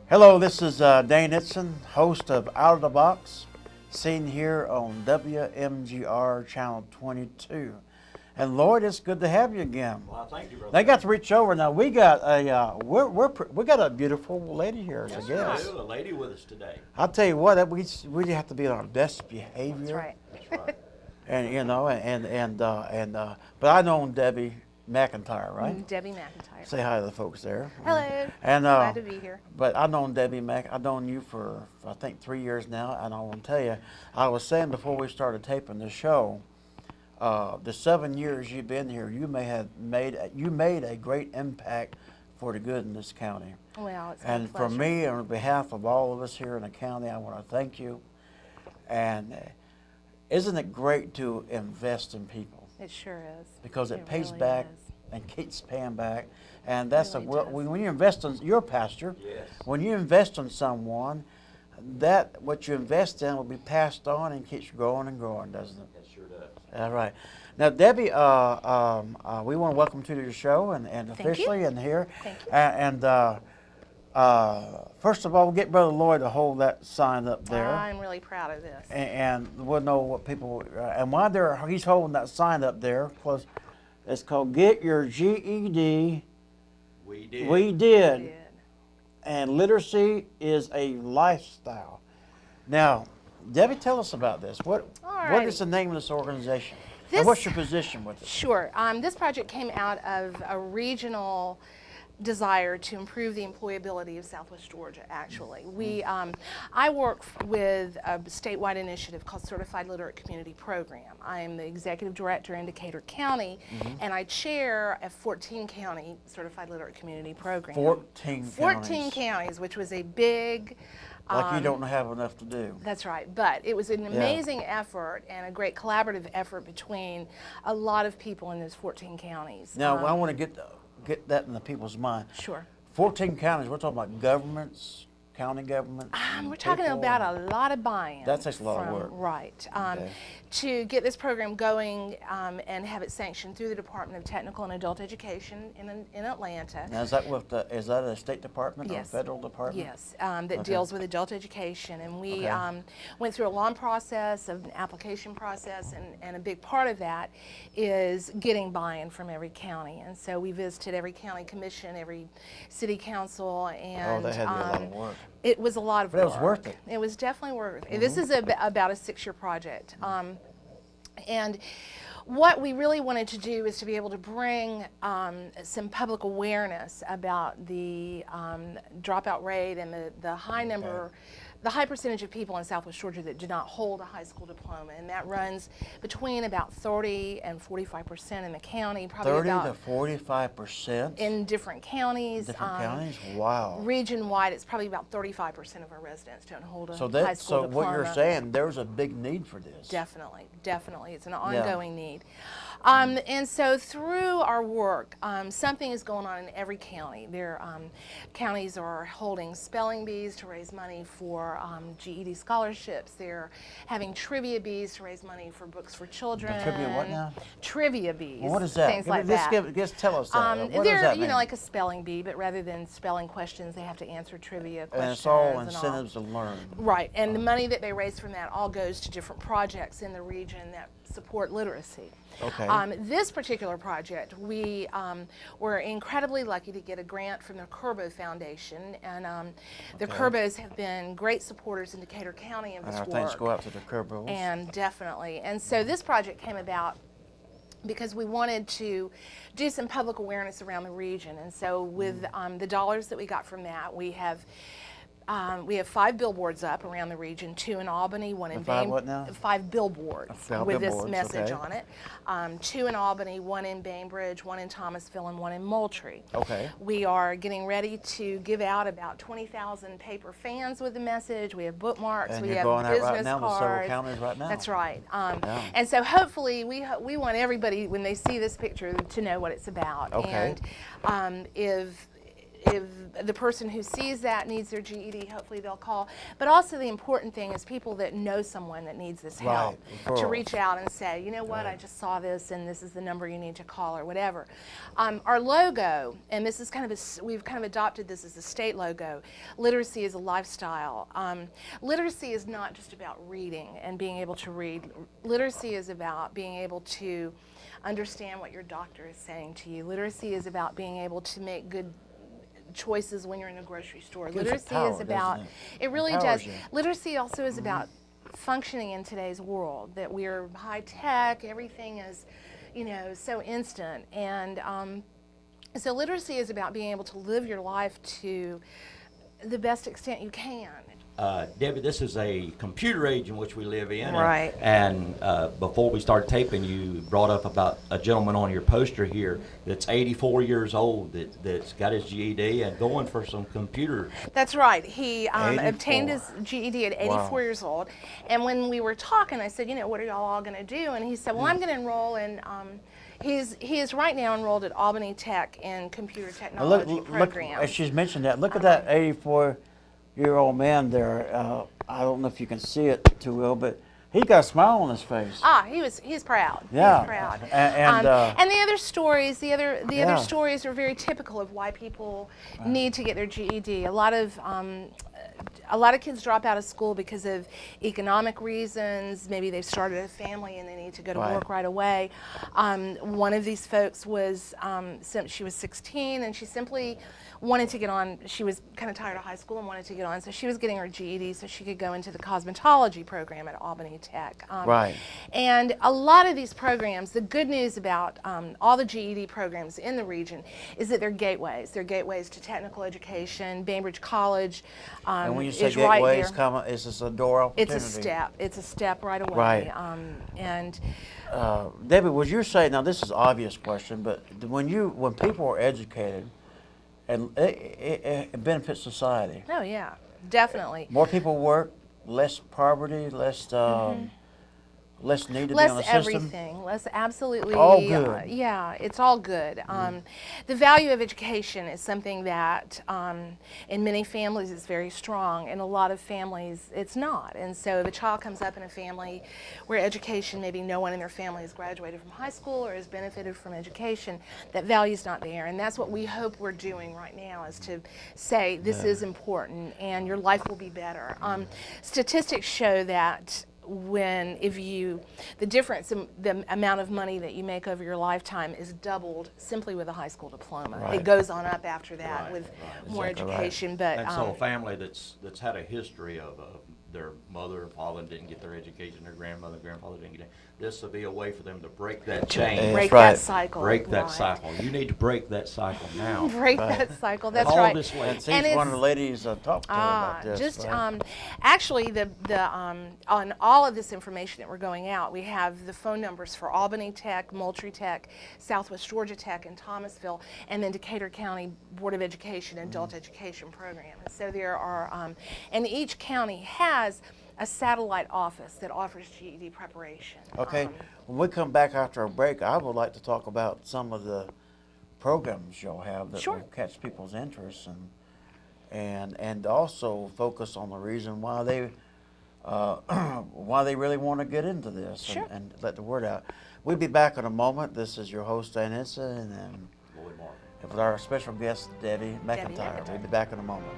Hello, this is Dane Itzen, host of Out of the Box, seen here on WMGR Channel 22. And Lloyd, it's good to have you again. Well, thank you, brother. They got to reach over now. We got a we got a beautiful lady here as a guest. We do, a lady with us today. I'll tell you what, we have to be on our best behavior. That's right. That's right. And you know, but I know Debbie McIntyre, right? Debbie McIntyre. Say hi to the folks there. Hello. And Glad to be here. But I've known Debbie I've known you for I think 3 years now, and I want to tell you, I was saying before we started taping the show, the 7 years you've been here, you made a great impact for the good in this county. Well, it's And my for pleasure. me, on behalf of all of us here in the county, I want to thank you. And isn't it great to invest in people? It sure is. Because it pays really back is. and keeps paying back, and that's Really does. when you invest in your pastor. Yes. When you invest in someone, that what you invest in will be passed on and keeps growing and growing, doesn't it? It sure does. All right. Now, Debbie, we want to welcome you to your show and Thank officially you. and here. Thank you. First of all, we'll get Brother Lloyd to hold that sign up there. I'm really proud of this. And we'll know what people and while he's holding that sign up there, close. It's called "Get Your GED." We did. We did, and literacy is a lifestyle. Now, Debbie, tell us about this. What Alrighty. is the name of this organization? This- And what's your position with it? Sure. This project came out of a regional desire to improve the employability of Southwest Georgia, actually. I work with a statewide initiative called Certified Literate Community Program. I am the executive director in Decatur County, and I chair a 14-county Certified Literate Community Program. 14 counties, which was a big... Like you don't have enough to do. That's right, but it was an amazing effort and a great collaborative effort between a lot of people in those 14 counties. Now, I want to get that in the people's mind. Sure. 14 counties. We're talking about governments, county governments. We're talking people. about a lot of buy-in. That takes a lot of work. Right. Okay. To get this program going and have it sanctioned through the Department of Technical and Adult Education in Atlanta. Now, is that a state department or a Yes. federal department? Yes, that deals with adult education. And we went through a long process, of an application process, and a big part of that is getting buy-in from every county. And so we visited every county commission, every city council, and Oh, they had to be a lot of work. it was a lot of But work. it was worth it. It was definitely worth it. This is about a 6-year project. And what we really wanted to do is to be able to bring some public awareness about the dropout rate and the high number, the high percentage of people in Southwest Georgia that do not hold a high school diploma, and that runs between about 30 and 45% in the county, probably 30 about to 45%? in different counties. Different counties? Wow. Region-wide, it's probably about 35% of our residents don't hold a So high school diploma. what you're saying, there's a big need for this. Definitely. It's an ongoing need. And so through our work, something is going on in every county. Counties are holding spelling bees to raise money for GED scholarships. They're having trivia bees to raise money for books for children. Trivia what now? Trivia bees. Well, what is that? Things like that. Just tell us that. What does They're, that mean? like a spelling bee, but rather than spelling questions, they have to answer trivia questions. And it's all and incentives to learn. Right, and the money that they raise from that all goes to different projects in the region that support literacy. Okay. This particular project, we were incredibly lucky to get a grant from the Kerbo Foundation, and the Kerbos have been great supporters in Decatur County of this And our work. thanks go out to the Kerbos. And definitely. And so this project came about because we wanted to do some public awareness around the region. And so with the dollars that we got from that, we have 5 billboards up around the region, 2 in Albany, 1 in Five what now? 5 billboards with this billboards, message okay. on it. 2 in Albany, 1 in Bainbridge, 1 in Thomasville, and 1 in Moultrie. Okay. We are getting ready to give out about 20,000 paper fans with the message. We have bookmarks. And we you're have going out business right now to cards. several counties right now. That's right. Yeah. And so hopefully we want everybody, when they see this picture, to know what it's about. Okay. And if if the person who sees that needs their GED, hopefully they'll call. But also the important thing is people that know someone that needs this help to referrals. reach out and say, you know what, I just saw this and this is the number you need to call or whatever. Our logo, and this is kind of we've kind of adopted this as a state logo, literacy is a lifestyle. Literacy is not just about reading and being able to read. Literacy is about being able to understand what your doctor is saying to you. Literacy is about being able to make good choices when you're in a grocery store. Gives you Literacy power, is about, doesn't it really Empowers does. you. Literacy also is about functioning in today's world, that we're high tech, everything is, you know, so instant. And so literacy is about being able to live your life to the best extent you can. Debbie, this is a computer age in which we live in. Right. And before we started taping, you brought up about a gentleman on your poster here that's 84 years old that's got his GED and going for some computer. That's right. He 84. obtained his GED at 84 Wow. years old. And when we were talking, I said, you know, what are y'all all going to do? And he said, well, I'm going to enroll in, he is right now enrolled at Albany Tech in computer Now look, technology look, program. as she's mentioned that, look at that 84-year-old man there. I don't know if you can see it too well, but he's got a smile on his face. He's proud. Yeah. He's proud. And the other stories, the other Yeah. stories are very typical of why people need to get their GED. A lot of kids drop out of school because of economic reasons. Maybe they've started a family and they need to go to Right. work right away. One of these folks was, she was 16 and she simply wanted to get on. She was kind of tired of high school and wanted to get on, so she was getting her GED so she could go into the cosmetology program at Albany Tech. Right. And a lot of these programs, the good news about all the GED programs in the region is that they're gateways. They're gateways to technical education. Bainbridge College and when you say is right gateways, there. is this a door opportunity? It's a step. It's a step right away. Right. And Debbie, would you say, now this is an obvious question, but when people are educated, and it benefits society. oh yeah, definitely. More people work, less poverty, less less need to be on the Less system. everything, less absolutely. All good. Yeah, it's all good. The value of education is something that in many families is very strong. In a lot of families, it's not. And so if a child comes up in a family where education, maybe no one in their family has graduated from high school or has benefited from education, that value's not there. And that's what we hope we're doing right now, is to say this is important and your life will be better. Statistics show that the difference in the amount of money that you make over your lifetime is doubled simply with a high school diploma. Right. It goes on up after that Right, with right. more Exactly right. education. But And so a family that's had a history of their mother or father didn't get their education, their grandfather didn't get it, this will be a way for them to break that chain. break right. that cycle. Break that right. cycle. You need to break that cycle now. Break Right. that cycle. That's Call right. this way. And she's And one of the it's- ladies talked to about this. Just right? actually, on all of this information that we're going out, we have the phone numbers for Albany Tech, Moultrie Tech, Southwest Georgia Tech, and Thomasville, and then Decatur County Board of Education Adult Education Program. And so there are, and each county has a satellite office that offers GED preparation. Okay, when we come back after a break, I would like to talk about some of the programs you'll have that Sure. will catch people's interest, and also focus on the reason why they really want to get into this Sure. and let the word out. We'll be back in a moment. This is your host, Anissa, and Lloyd Martin. with our special guest, Debbie McIntyre. McIntyre. We'll be back in a moment.